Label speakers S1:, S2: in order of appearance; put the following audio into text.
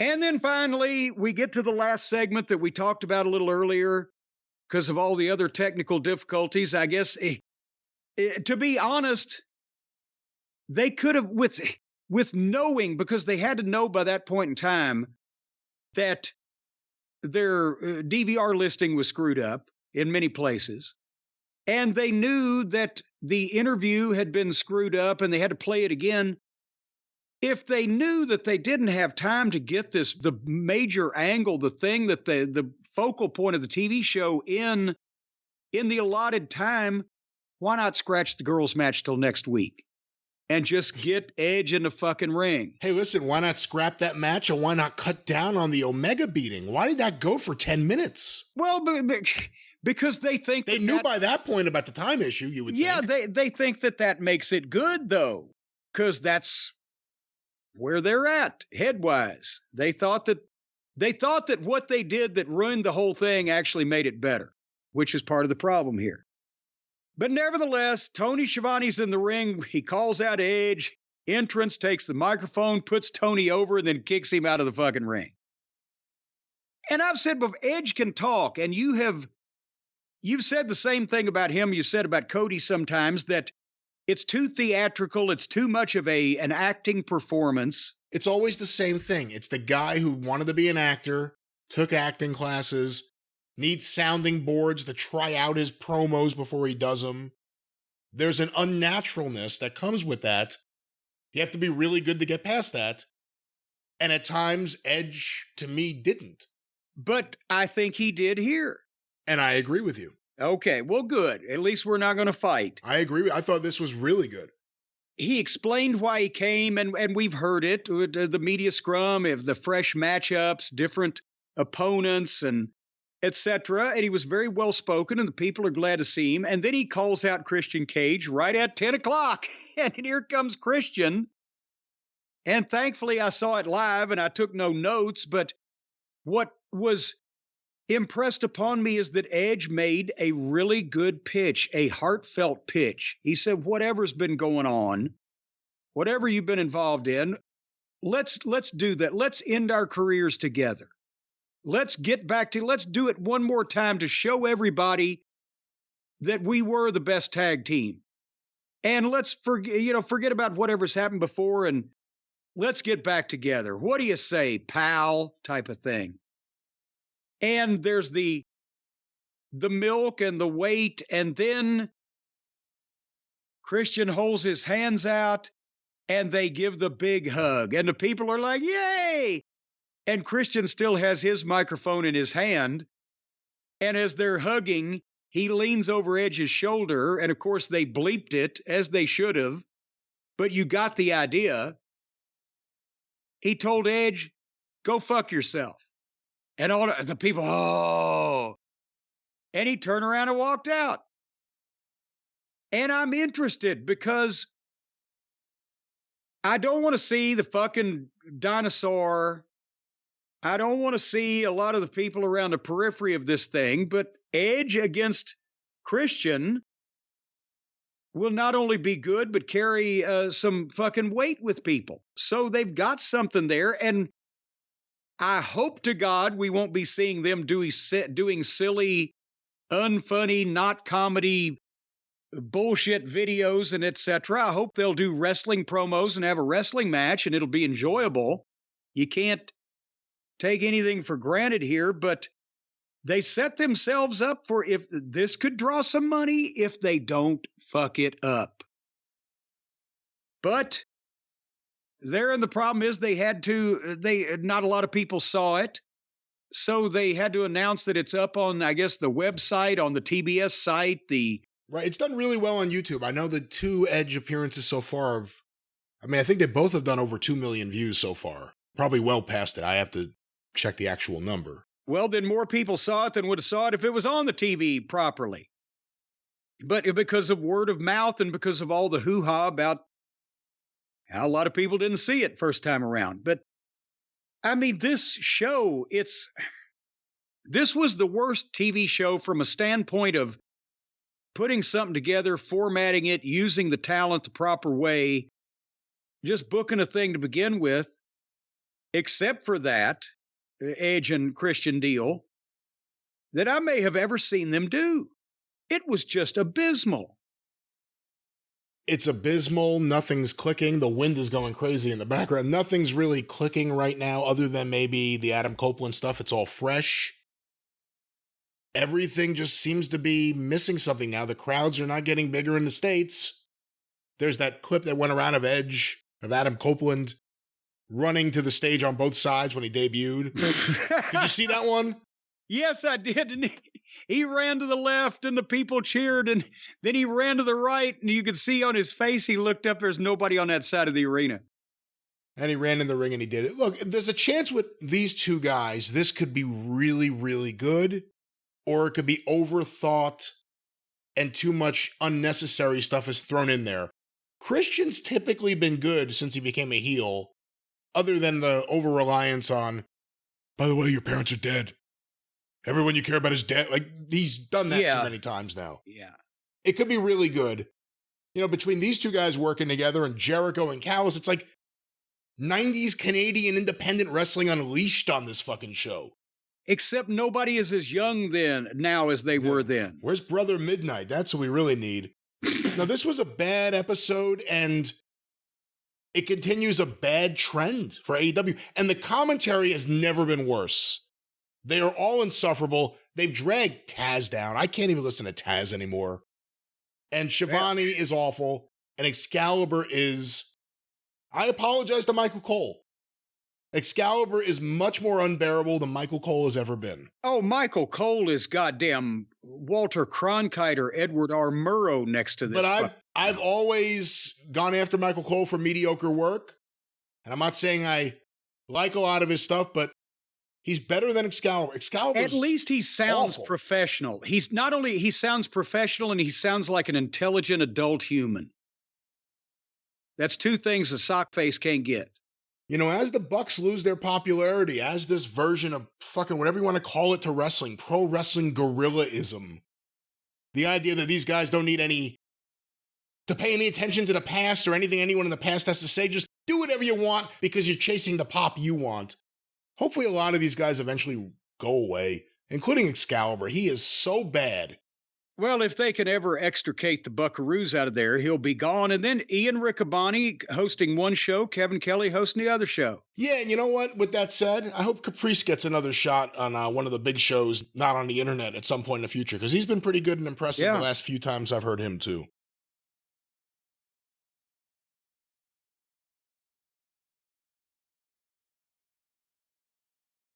S1: And then finally, we get to the last segment that we talked about a little earlier because of all the other technical difficulties. I guess, to be honest, they could have, with knowing, because they had to know by that point in time that their DVR listing was screwed up in many places. And they knew that the interview had been screwed up and they had to play it again. If they knew that they didn't have time to get the major angle, the thing that the focal point of the TV show in the allotted time, why not scratch the girls' match till next week and just get Edge in the fucking ring?
S2: Hey, listen, why not scrap that match, and why not cut down on the Omega beating? Why did that go for 10 minutes?
S1: Well, because they think
S2: they knew by that point about the time issue, you would think.
S1: Yeah, they think that makes it good, though, because that's where they're at headwise. They thought that what they did that ruined the whole thing actually made it better, which is part of the problem here. But nevertheless, Tony Schiavone's in the ring. He calls out Edge. Entrance takes the microphone, puts Tony over, and then kicks him out of the fucking ring. And I've said before, Edge can talk, and you've said the same thing about him. You've said about Cody sometimes, that it's too theatrical. It's too much of an acting performance.
S2: It's always the same thing. It's the guy who wanted to be an actor, took acting classes, needs sounding boards to try out his promos before he does them. There's an unnaturalness that comes with that. You have to be really good to get past that. And at times, Edge, to me, didn't.
S1: But I think he did here.
S2: And I agree with you.
S1: Okay, well, good. At least we're not going to fight.
S2: I agree. I thought this was really good.
S1: He explained why he came, and we've heard it, the media scrum, of the fresh matchups, different opponents, and etc. And he was very well-spoken, and the people are glad to see him. And then he calls out Christian Cage right at 10 o'clock. And here comes Christian. And thankfully, I saw it live, and I took no notes. But what was impressed upon me is that Edge made a really good pitch, a heartfelt pitch. He said, whatever's been going on, whatever you've been involved in, let's do that. Let's end our careers together. Let's get back to, let's do it one more time to show everybody that we were the best tag team. And let's forget about whatever's happened before, and let's get back together. What do you say, pal? Type of thing. And there's the milk and the weight, and then Christian holds his hands out, and they give the big hug. And the people are like, yay! And Christian still has his microphone in his hand. And as they're hugging, he leans over Edge's shoulder. And of course, they bleeped it, as they should have. But you got the idea. He told Edge, go fuck yourself. And all the people, oh. And he turned around and walked out. And I'm interested because I don't want to see the fucking dinosaur. I don't want to see a lot of the people around the periphery of this thing, but Edge against Christian will not only be good, but carry some fucking weight with people. So they've got something there, and I hope to God we won't be seeing them doing silly, unfunny, not comedy, bullshit videos and etc. I hope they'll do wrestling promos and have a wrestling match, and it'll be enjoyable. You can't take anything for granted here, but they set themselves up for, if this could draw some money if they don't fuck it up. But therein the problem is not a lot of people saw it. So they had to announce that it's up on, I guess, the website, on the TBS site.
S2: Right. It's done really well on YouTube. I know the 2 Edge appearances so far I think they both have done over 2 million views so far. Probably well past it. I have to check the actual number.
S1: Well, then more people saw it than would have saw it if it was on the TV properly. But because of word of mouth and because of all the hoo-ha about how a lot of people didn't see it first time around. But, I mean, this show, this was the worst TV show from a standpoint of putting something together, formatting it, using the talent the proper way, just booking a thing to begin with. except for that Edge and Christian deal, that I may have ever seen them do. It was just abysmal.
S2: It's abysmal. Nothing's clicking. The wind is going crazy in the background. Nothing's really clicking right now other than maybe the Adam Copeland stuff. It's all fresh. Everything just seems to be missing something now. The crowds are not getting bigger in the States. There's that clip that went around of Edge, of Adam Copeland, running to the stage on both sides when he debuted. Did you see that one?
S1: Yes, I did. And he ran to the left and the people cheered. And then he ran to the right. And you could see on his face, he looked up. There's nobody on that side of the arena.
S2: And he ran in the ring and he did it. Look, there's a chance with these two guys, this could be really, really good. Or it could be overthought and too much unnecessary stuff is thrown in there. Christian's typically been good since he became a heel, other than the over-reliance on, by the way, your parents are dead. Everyone you care about is dead. Like, he's done that too many times now.
S1: Yeah.
S2: It could be really good. You know, between these two guys working together and Jericho and Callis, it's like 90s Canadian independent wrestling unleashed on this fucking show.
S1: Except nobody is as young now as they were then.
S2: Where's Brother Midnight? That's what we really need. Now, this was a bad episode, and it continues a bad trend for AEW. And the commentary has never been worse. They are all insufferable. They've dragged Taz down. I can't even listen to Taz anymore. And Shivani is awful. And Excalibur is... I apologize to Michael Cole. Excalibur is much more unbearable than Michael Cole has ever been.
S1: Oh, Michael Cole is goddamn Walter Cronkite or Edward R. Murrow next to this.
S2: But I've always gone after Michael Cole for mediocre work. And I'm not saying I like a lot of his stuff, but he's better than Excalibur.
S1: At least he sounds
S2: awful.
S1: professional. He sounds professional and he sounds like an intelligent adult human. That's two things a sockface can't get.
S2: You know, as the Bucks lose their popularity, as this version of fucking whatever you want to call it to wrestling, pro wrestling gorillaism, the idea that these guys don't need to pay any attention to the past or anything anyone in the past has to say, just do whatever you want because you're chasing the pop you want. Hopefully a lot of these guys eventually go away, including Excalibur. He is so bad.
S1: Well, if they can ever extricate the Buckaroos out of there, he'll be gone. And then Ian Riccaboni hosting one show, Kevin Kelly hosting the other show.
S2: Yeah, and you know what? With that said, I hope Caprice gets another shot on one of the big shows, not on the internet, at some point in the future, because he's been pretty good and impressive the last few times I've heard him, too.